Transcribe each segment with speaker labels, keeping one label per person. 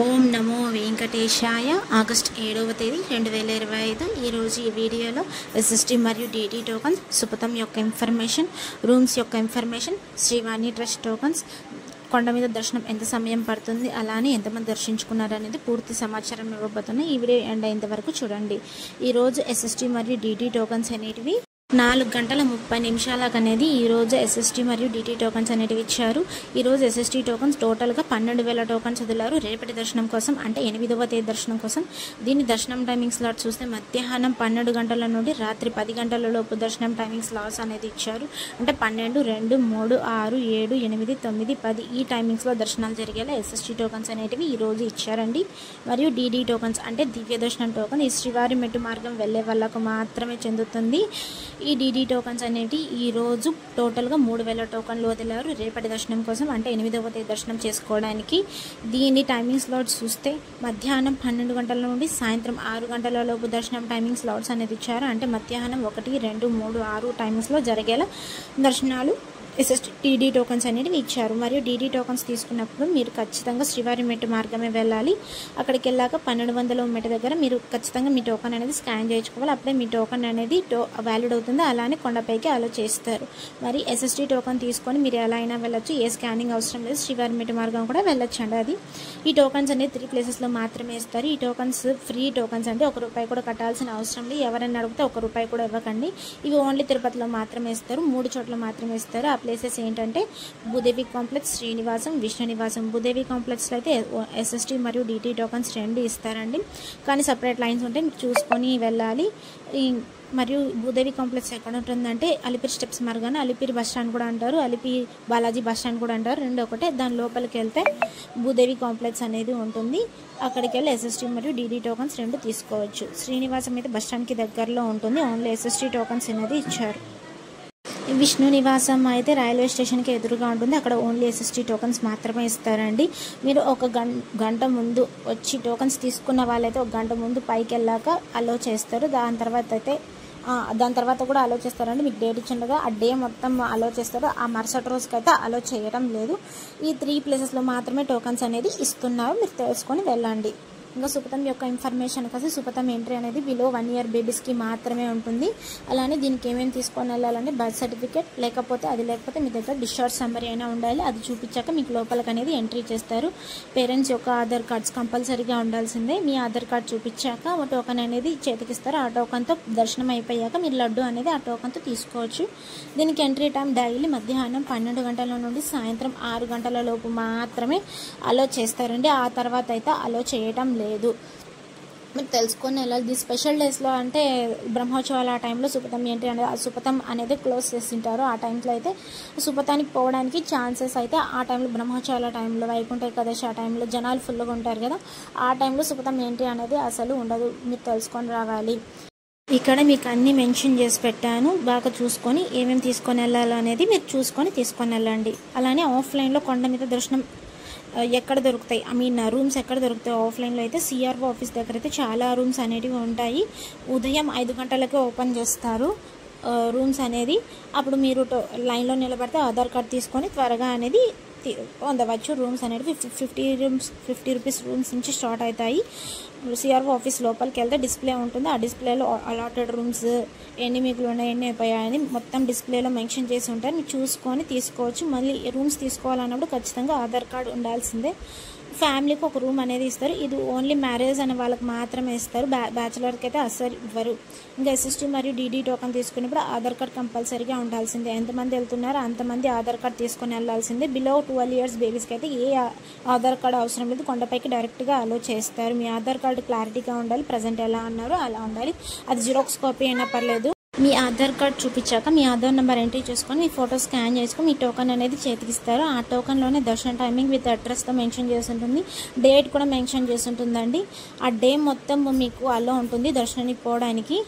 Speaker 1: ఓం నమో వెంకటేశాయ. August 7వ తేదీ 2025. ఈరోజు ఈ వీడియోలో ఎస్ఎస్టీ మరియు డిటి టోకన్స్, సుపథం యొక్క ఇన్ఫర్మేషన్, రూమ్స్ యొక్క ఇన్ఫర్మేషన్, శ్రీవాణి ట్రస్ట్ టోకన్స్, కొండ మీద దర్శనం ఎంత సమయం పడుతుంది, అలానే ఎంతమంది దర్శించుకున్నారు అనేది పూర్తి సమాచారం ఇవ్వబోతున్నాయి. ఈ వీడియో ఎండ్ అయ్యేంత వరకు చూడండి. ఈరోజు ఎస్ఎస్టీ మరియు డిటి టోకన్స్ అనేటివి 4 గంటల 30 నిమిషాలకు అనేది ఈరోజు ఎస్ఎస్టీ మరియు డిటి టోకన్స్ అనేటివి ఇచ్చారు. ఈరోజు ఎస్ఎస్టీ టోకన్స్ టోటల్గా 12,000 టోకన్స్ వదిలారు రేపటి దర్శనం కోసం, అంటే 8వ తేదీ దర్శనం కోసం. దీని దర్శనం టైమింగ్ స్లాట్ చూస్తే మధ్యాహ్నం 12 గంటల నుండి రాత్రి 10 గంటల లోపు దర్శనం టైమింగ్ స్లాట్స్ అనేది ఇచ్చారు. అంటే 12, 2, 3, 6, 7, 8, 9, 10 ఈ టైమింగ్స్లో దర్శనాలు జరిగేలా ఎస్ఎస్టీ టోకన్స్ అనేటివి ఈరోజు ఇచ్చారండి. మరియు డిడి టోకన్స్ అంటే దివ్య దర్శనం టోకన్ ఈ శ్రీవారి మెట్టు మార్గం వెళ్ళే వాళ్ళకు మాత్రమే చెందుతుంది. ఈ డిడి టోకన్స్ అనేవి ఈరోజు టోటల్గా 3,000 టోకన్లు వదిలారు రేపటి దర్శనం కోసం, అంటే 8వ తేదీ దర్శనం చేసుకోవడానికి. దీని టైమింగ్ స్లాట్స్ చూస్తే మధ్యాహ్నం 12 గంటల నుండి సాయంత్రం 6 గంటల లోపు దర్శనం టైమింగ్ స్లాట్స్ అనేది ఇచ్చారు. అంటే మధ్యాహ్నం 1, 2, 3, 6 టైమింగ్స్లో జరిగేలా దర్శనాలు ఎస్ఎస్టీ డిడి టోకన్స్ అనేవి ఇచ్చారు. మరియు డిడి టోకన్స్ తీసుకున్నప్పుడు మీరు ఖచ్చితంగా శ్రీవారి మెట్టు మార్గమే వెళ్ళాలి. అక్కడికి వెళ్ళాక 1200 మెట్టు దగ్గర మీరు ఖచ్చితంగా మీ టోకన్ అనేది స్కాన్ చేయించుకోవాలి. అప్పుడే మీ టోకన్ అనేది వ్యాలిడ్ అవుతుంది. అలానే కొండపైకి అలో చేస్తారు. మరి ఎస్ఎస్టీ టోకన్ తీసుకొని మీరు ఎలా అయినా వెళ్ళొచ్చు, ఏ స్కానింగ్ అవసరం లేదు. శ్రీవారి మెట్టు మార్గం కూడా వెళ్ళొచ్చు అండి. అది ఈ టోకన్స్ అనేది 3 ప్లేసెస్లో మాత్రమే ఇస్తారు. ఈ టోకన్స్ ఫ్రీ టోకన్స్ అంటే ₹1 కూడా కట్టాల్సిన అవసరం లేదు. ఎవరైనా అడిగితే ₹1 కూడా ఇవ్వకండి. ఇవి ఓన్లీ తిరుపతిలో మాత్రమే ఇస్తారు, 3 చోట్ల మాత్రమే ఇస్తారు. ఆ ప్లేసెస్ ఏంటంటే భూదేవి కాంప్లెక్స్, శ్రీనివాసం, విష్ణు నివాసం. భూదేవి కాంప్లెక్స్లో అయితే ఎస్ఎస్టీ మరియు డిటి టోకన్స్ 2 ఇస్తారండి, కానీ సపరేట్ లైన్స్ ఉంటాయి, మీరు చూసుకొని వెళ్ళాలి. మరియు భూదేవి కాంప్లెక్స్ ఎక్కడ ఉంటుందంటే అలిపిరి స్టెప్స్ మార్గాన, అలిపిరి బస్ స్టాండ్ కూడా అంటారు, అలిపిరి బాలాజీ బస్ స్టాండ్ కూడా అంటారు, 2 ఒకటే. దాని లోపలికి వెళ్తే భూదేవి కాంప్లెక్స్ అనేది ఉంటుంది. అక్కడికి వెళ్ళి ఎస్ఎస్టీ మరియు డిడి టోకన్స్ 2 తీసుకోవచ్చు. శ్రీనివాసం అయితే బస్ స్టాండ్కి దగ్గరలో ఉంటుంది, ఓన్లీ ఎస్ఎస్టీ టోకన్స్ అనేది ఇచ్చారు. విష్ణు నివాసం అయితే రైల్వే స్టేషన్కి ఎదురుగా ఉంటుంది, అక్కడ ఓన్లీ ఎస్ఎస్టీ టోకన్స్ మాత్రమే ఇస్తారండి. మీరు ఒక గంట ముందు వచ్చి టోకన్స్ తీసుకున్న వాళ్ళైతే 1 గంట ముందు పైకి వెళ్ళాక అలో చేస్తారు. దాని తర్వాత కూడా అలో చేస్తారండి. మీకు డేట్ ఇచ్చిండగా ఆ డే మొత్తం అలో చేస్తారు. ఆ మరుసటి రోజుకి అయితే అలో చేయడం లేదు. ఈ 3 ప్లేసెస్లో మాత్రమే టోకన్స్ అనేది ఇస్తున్నారు, మీరు తెలుసుకొని వెళ్ళండి. ఇంకా సుపథం యొక్క ఇన్ఫర్మేషన్ kasi సుపథం ఎంట్రీ అనేది బిలో 1 year బేబీస్కి మాత్రమే ఉంటుంది. అలానే దీనికి ఏమేమి తీసుకొని వెళ్ళాలంటే బర్త్ సర్టిఫికేట్, లేకపోతే మీ దగ్గర డిశ్చార్జ్ సమ్మరీ అయినా ఉండాలి. అది చూపించాక మీకు లోపలికి అనేది ఎంట్రీ చేస్తారు. పేరెంట్స్ యొక్క ఆధార్ కార్డ్స్ కంపల్సరీగా ఉండాల్సిందే. మీ ఆధార్ కార్డ్ చూపించాక టోకన్ అనేది చేతికిస్తారు. ఆ టోకన్తో దర్శనం అయిపోయాక మీరు లడ్డు అనేది ఆ టోకన్తో తీసుకోవచ్చు. దీనికి ఎంట్రీ టైం డైలీ మధ్యాహ్నం 12 గంటల నుండి సాయంత్రం 6 గంటల లోపు మాత్రమే అలో చేస్తారండి. ఆ తర్వాత అయితే అలో చేయటం లేదు. మీరు తెలుసుకొని వెళ్ళాలి. స్పెషల్ డేస్లో అంటే బ్రహ్మోత్సవాలు ఆ టైంలో సుపథం ఏంటి అనేది సుపథం అనేది క్లోజ్ చేసింటారు. ఆ టైంలో అయితే సుపథానికి పోవడానికి ఛాన్సెస్ అయితే ఆ టైంలో బ్రహ్మోత్సవాల టైంలో, వైకుంఠ ఏకాదశి ఆ టైంలో జనాలు ఫుల్గా ఉంటారు కదా, ఆ టైంలో సుపథం ఏంటి అనేది అసలు ఉండదు. మీరు తెలుసుకొని రావాలి. ఇక్కడ మీకు అన్నీ మెన్షన్ చేసి పెట్టాను, బాగా చూసుకొని ఏమేమి తీసుకొని వెళ్ళాలో అనేది మీరు చూసుకొని తీసుకొని వెళ్ళండి. అలానే ఆఫ్లైన్లో కొండ మీద దర్శనం ఎక్కడ దొరుకుతాయి, రూమ్స్ ఎక్కడ దొరుకుతాయి ఆఫ్లైన్లో అయితే సిఆర్ఓ ఆఫీస్ దగ్గర అయితే చాలా రూమ్స్ అనేటివి ఉంటాయి. ఉదయం 5 గంటలకే ఓపెన్ చేస్తారు రూమ్స్ అనేది. అప్పుడు మీరు లైన్లో నిలబడితే ఆధార్ కార్డ్ తీసుకొని త్వరగా అనేది పొందవచ్చు. రూమ్స్ అనేవి 50 రూపీస్ రూమ్స్ నుంచి స్టార్ట్ అవుతాయి. సిఆర్ఓ ఆఫీస్ లోపలికి వెళ్తే డిస్ప్లే ఉంటుంది. ఆ డిస్ప్లేలో అలాటెడ్ రూమ్స్ ఎన్ని మిగులు ఉన్నాయి, ఎన్ని అయిపోయాయని మొత్తం డిస్ప్లేలో మెన్షన్ చేసి ఉంటారు. మీరు చూసుకొని తీసుకోవచ్చు. మళ్ళీ రూమ్స్ తీసుకోవాలన్నప్పుడు ఖచ్చితంగా ఆధార్ కార్డ్ ఉండాల్సిందే. ఫ్యామిలీకి ఒక రూమ్ అనేది ఇస్తారు. ఇది ఓన్లీ మ్యారేజ్ అనే వాళ్ళకి మాత్రమే ఇస్తారు, బ్యాచులర్కి అయితే అస్సలు ఇవ్వరు. ఇంకా ఎస్ఎస్టీ మరియు డిడి టోకన్ తీసుకున్నప్పుడు ఆధార్ కార్డ్ కంపల్సరీగా ఉండాల్సిందే. ఎంతమంది వెళ్తున్నారో అంతమంది ఆధార్ కార్డ్ తీసుకొని వెళ్ళాల్సిందే. బిలో 12 years బేబీస్కి అయితే ఏ ఆధార్ కార్డ్ అవసరం లేదు, కొండపైకి డైరెక్ట్గా అలో చేస్తారు. మీ ఆధార్ కార్డు క్లారిటీగా ఉండాలి, ప్రజెంట్ ఎలా ఉన్నారో అలా ఉండాలి. అది జిరాక్స్ కాపీ అయినా పర్లేదు. మీ ఆధార్ కార్డ్ చూపించాక మీ ఆధార్ నెంబర్ ఎంట్రీ చేసుకొని మీ ఫోటో స్కాన్ చేసుకొని మీ టోకన్ అనేది చేతికిస్తారు. ఆ టోకన్లోనే దర్శన టైమింగ్ విత్ అడ్రస్తో మెన్షన్ చేసి ఉంటుంది, డేట్ కూడా మెన్షన్ చేసి ఉంటుందండి. ఆ డే మొత్తం మీకు అలో ఉంటుంది దర్శనానికి పోవడానికి.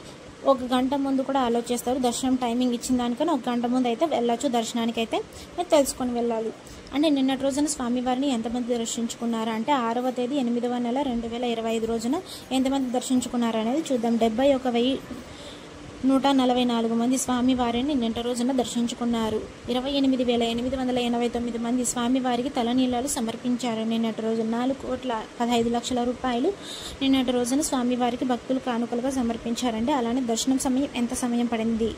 Speaker 1: 1 గంట ముందు కూడా అలో చేస్తారు. దర్శనం టైమింగ్ ఇచ్చిన దానికన్నా 1 గంట ముందు అయితే వెళ్ళచ్చు దర్శనానికి అయితే, మీరు తెలుసుకొని వెళ్ళాలి. అంటే నిన్నటి రోజున స్వామివారిని ఎంతమంది దర్శించుకున్నారు అంటే 6వ తేదీ 8వ నెల 2025 రోజున ఎంతమంది దర్శించుకున్నారు అనేది చూద్దాం. 144 మంది స్వామివారిని నిన్నటి రోజున దర్శించుకున్నారు. 28,889 మంది స్వామివారికి తలనీలాలు సమర్పించారు. నిన్నటి రోజు 4,15,00,000 రూపాయలు నిన్నటి రోజున స్వామివారికి భక్తులు కానుకలుగా సమర్పించారండి. అలానే దర్శనం సమయం ఎంత సమయం పడింది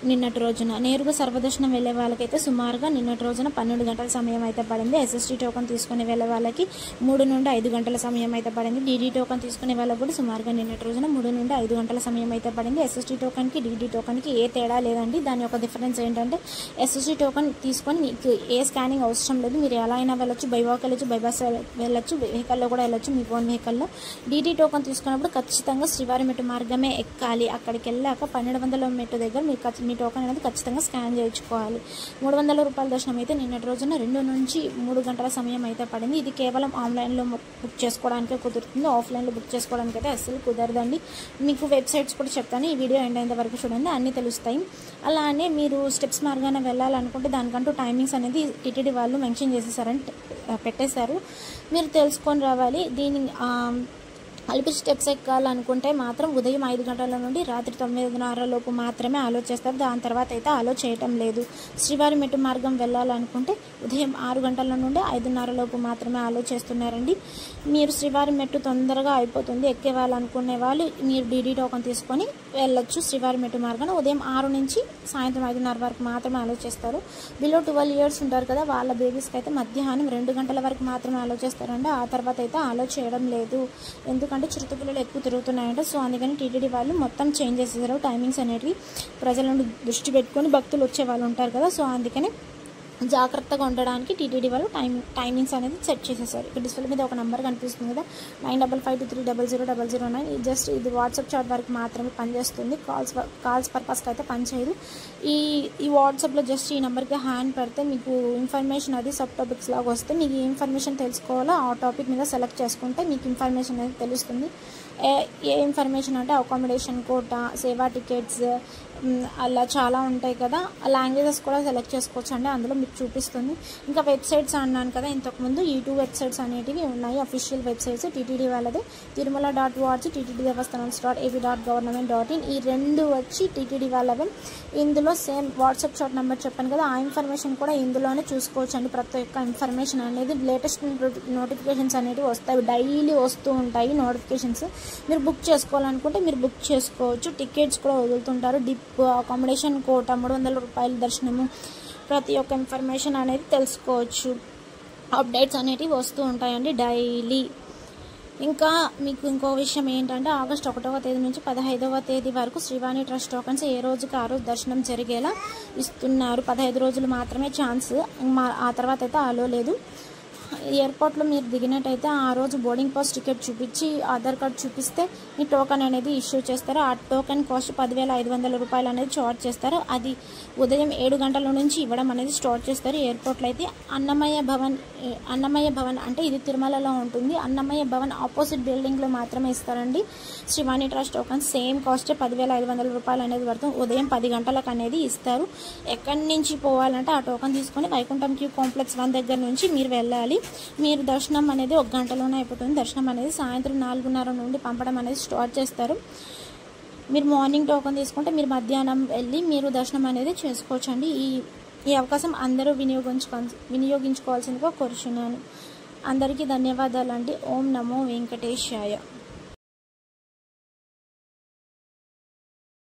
Speaker 1: నిన్నటి రోజున? నేరుగా సర్వదర్శనం వెళ్ళే వాళ్ళకైతే సుమారుగా నిన్నటి రోజున 12 గంటల సమయం అయితే పడింది. ఎస్ఎస్టీ టోకన్ తీసుకునే వెళ్ళే వాళ్ళకి 3 నుండి 5 గంటల సమయం అయితే పడింది. డీడీ టోకన్ తీసుకునే వాళ్ళకి కూడా సుమారుగా నిన్నటి రోజున 3 నుండి 5 గంటల సమయం అయితే పడింది. ఎస్ఎస్టీ టోకన్కి డీడీ టోకన్కి ఏ తేడా లేదండి. దాని యొక్క డిఫరెన్స్ ఏంటంటే ఎస్ఎస్టీ టోకన్ తీసుకొని మీకు ఏ స్కానింగ్ అవసరం లేదు. మీరు ఎలా అయినా వెళ్ళొచ్చు, బై వాక్ వెళ్ళొచ్చు, బై బస్ వెళ్ళొచ్చు, వెహికల్లో కూడా వెళ్ళొచ్చు, మీ ఓన్ వెహికల్లో. డీడీ టోకన్ తీసుకున్నప్పుడు ఖచ్చితంగా శ్రీవారి మెట్టు మార్గమే ఎక్కాలి. అక్కడికి వెళ్ళాక 1200 మెట్టు దగ్గర మీరు మీ టోకన్ అనేది ఖచ్చితంగా స్కాన్ చేయించుకోవాలి. 300 రూపాయల దర్శనం అయితే నిన్నటి రోజున 2 నుంచి 3 గంటల సమయం అయితే పడింది. ఇది కేవలం ఆన్లైన్లో బుక్ చేసుకోవడానికే కుదురుతుంది. ఆఫ్లైన్లో బుక్ చేసుకోవడానికి అయితే అస్సలు కుదరదండి. మీకు వెబ్సైట్స్ కూడా చెప్తాను, ఈ వీడియో ఎండ్ అయ్యేంత వరకు చూడండి, అన్నీ తెలుస్తాయి. అలానే మీరు స్టెప్స్ మార్గాన వెళ్ళాలనుకుంటే దానికంటూ టైమింగ్స్ అనేది టీటీడీ వాళ్ళు మెన్షన్ చేసేసారని పెట్టేశారు. మీరు తెలుసుకొని రావాలి. దీని అలిపి స్టెప్స్ ఎక్కాలనుకుంటే మాత్రం ఉదయం 5 గంటల నుండి రాత్రి 9:30 లోపు మాత్రమే అలో చేస్తారు. దాని తర్వాత అయితే అలో చేయటం లేదు. శ్రీవారి మెట్టు మార్గం వెళ్ళాలనుకుంటే ఉదయం 6 గంటల నుండి 5:30 లోపు మాత్రమే అలో చేస్తున్నారండి. మీరు శ్రీవారి మెట్టు తొందరగా అయిపోతుంది ఎక్కే వాళ్ళు అనుకునే వాళ్ళు మీరు డీడీ టోకన్ తీసుకొని వెళ్ళొచ్చు. శ్రీవారి మెట్టు మార్గాన్ని ఉదయం 6 నుంచి సాయంత్రం 5:30 వరకు మాత్రమే అలో చేస్తారు. బిలో 12 ఇయర్స్ ఉంటారు కదా, వాళ్ళ బేబీస్కి అయితే మధ్యాహ్నం 2 గంటల వరకు మాత్రమే అలో చేస్తారండి. ఆ తర్వాత అయితే అలో చేయడం లేదు. ఎందుకంటే చిరుతపుల్లలు ఎక్కువ తిరుగుతున్నాయంట. సో అందుకని టీటీడీ వాళ్ళు మొత్తం చేంజ్ చేసేసారు టైమింగ్స్ అనేటివి. ప్రజలను దృష్టి పెట్టుకొని భక్తులు వచ్చే వాళ్ళు ఉంటారు కదా, సో అందుకని జాగ్రత్తగా ఉండడానికి టీటీడీ వాళ్ళు టైమింగ్స్ అనేది సెట్ చేసేసారు. ఇక్కడ డిస్ప్లే మీద ఒక నెంబర్ కనిపిస్తుంది కదా, 9552300009. జస్ట్ ఇది వాట్సాప్ చాట్ వరకు మాత్రమే పనిచేస్తుంది. కాల్స్ పర్పస్కి అయితే పనిచేయదు. ఈ వాట్సాప్లో జస్ట్ ఈ నెంబర్కి హ్యాండ్ పెడితే మీకు ఇన్ఫర్మేషన్ అది సబ్ టాపిక్స్ లాగా వస్తే మీకు ఏ ఇన్ఫర్మేషన్ తెలుసుకోవాలో ఆ టాపిక్ మీద సెలెక్ట్ చేసుకుంటే మీకు ఇన్ఫర్మేషన్ అనేది తెలుస్తుంది. ఏ ఇన్ఫర్మేషన్ అంటే అకామిడేషన్ కోటా, సేవా టికెట్స్, అలా చాలా ఉంటాయి కదా. లాంగ్వేజెస్ కూడా సెలెక్ట్ చేసుకోవచ్చు అండి, అందులో మీకు చూపిస్తుంది. ఇంకా వెబ్సైట్స్ అన్నాను కదా ఇంతకుముందు, ఈ 2 వెబ్సైట్స్ అనేటివి ఉన్నాయి అఫీషియల్ వెబ్సైట్స్ టీటీడీ వాళ్ళది. తిరుమల.org, ttddevastanam.ab.government.in. ఈ 2 వచ్చి టీటీడీ వాళ్ళవి. ఇందులో సేమ్ వాట్సాప్ చాట్ నెంబర్ చెప్పాను కదా, ఆ ఇన్ఫర్మేషన్ కూడా ఇందులోనే చూసుకోవచ్చు అండి. ప్రతి ఒక్క ఇన్ఫర్మేషన్ అనేది లేటెస్ట్ నోటిఫికేషన్స్ అనేవి వస్తాయి, డైలీ వస్తూ ఉంటాయి నోటిఫికేషన్స్. మీరు బుక్ చేసుకోవాలనుకుంటే మీరు బుక్ చేసుకోవచ్చు. టికెట్స్ కూడా వదులుతుంటారు. డిప్, అకామిడేషన్ కోట, 300 రూపాయల దర్శనము, ప్రతి ఒక్క ఇన్ఫర్మేషన్ అనేది తెలుసుకోవచ్చు. అప్డేట్స్ అనేటివి వస్తూ ఉంటాయండి డైలీ. ఇంకా మీకు ఇంకో విషయం ఏంటంటే ఆగస్టు 1వ తేదీ నుంచి 15వ తేదీ వరకు శ్రీవాణి ట్రస్ట్ టోకన్స్ ఏ రోజుకి ఆ రోజు దర్శనం జరిగేలా ఇస్తున్నారు. 15 రోజులు మాత్రమే ఛాన్స్, ఆ తర్వాత అయితే అలో లేదు. ఎయిర్పోర్ట్లో మీరు దిగినట్టయితే ఆ రోజు బోర్డింగ్ పాస్ టికెట్ చూపించి ఆధార్ కార్డ్ చూపిస్తే మీ టోకన్ అనేది ఇష్యూ చేస్తారు. ఆ టోకన్ కాస్ట్ 10,500 రూపాయలు అనేది చార్జ్ చేస్తారు. అది ఉదయం 7 గంటల నుంచి ఇవ్వడం అనేది స్టార్ట్ చేస్తారు. ఎయిర్పోర్ట్లో అయితే అన్నమయ్య భవన్ అంటే ఇది తిరుమలలో ఉంటుంది. అన్నమయ్య భవన్ ఆపోజిట్ బిల్డింగ్లో మాత్రమే ఇస్తారండి Srivani trust token. Same cost 10,500 రూపాయలు అనేది పడుతుంది. ఉదయం 10 గంటలకు అనేది ఇస్తారు. ఎక్కడి నుంచి పోవాలంటే ఆ టోకన్ తీసుకొని వైకుంఠం క్యూ కాంప్లెక్స్ 1 దగ్గర నుంచి మీరు వెళ్ళాలి. మీరు దర్శనం అనేది 1 గంటలోనే అయిపోతుంది. దర్శనం అనేది సాయంత్రం 4:30 నుండి పంపడం అనేది స్టార్ట్ చేస్తారు. మీరు మార్నింగ్ టోకన్ తీసుకుంటే మీరు మధ్యాహ్నం వెళ్ళి మీరు దర్శనం అనేది చేసుకోవచ్చండి. ఈ అవకాశం అందరూ వినియోగించుకోవాల్సిందిగా కోరుచున్నాను. అందరికీ ధన్యవాదాలండి. ఓం నమో వెంకటేశాయ.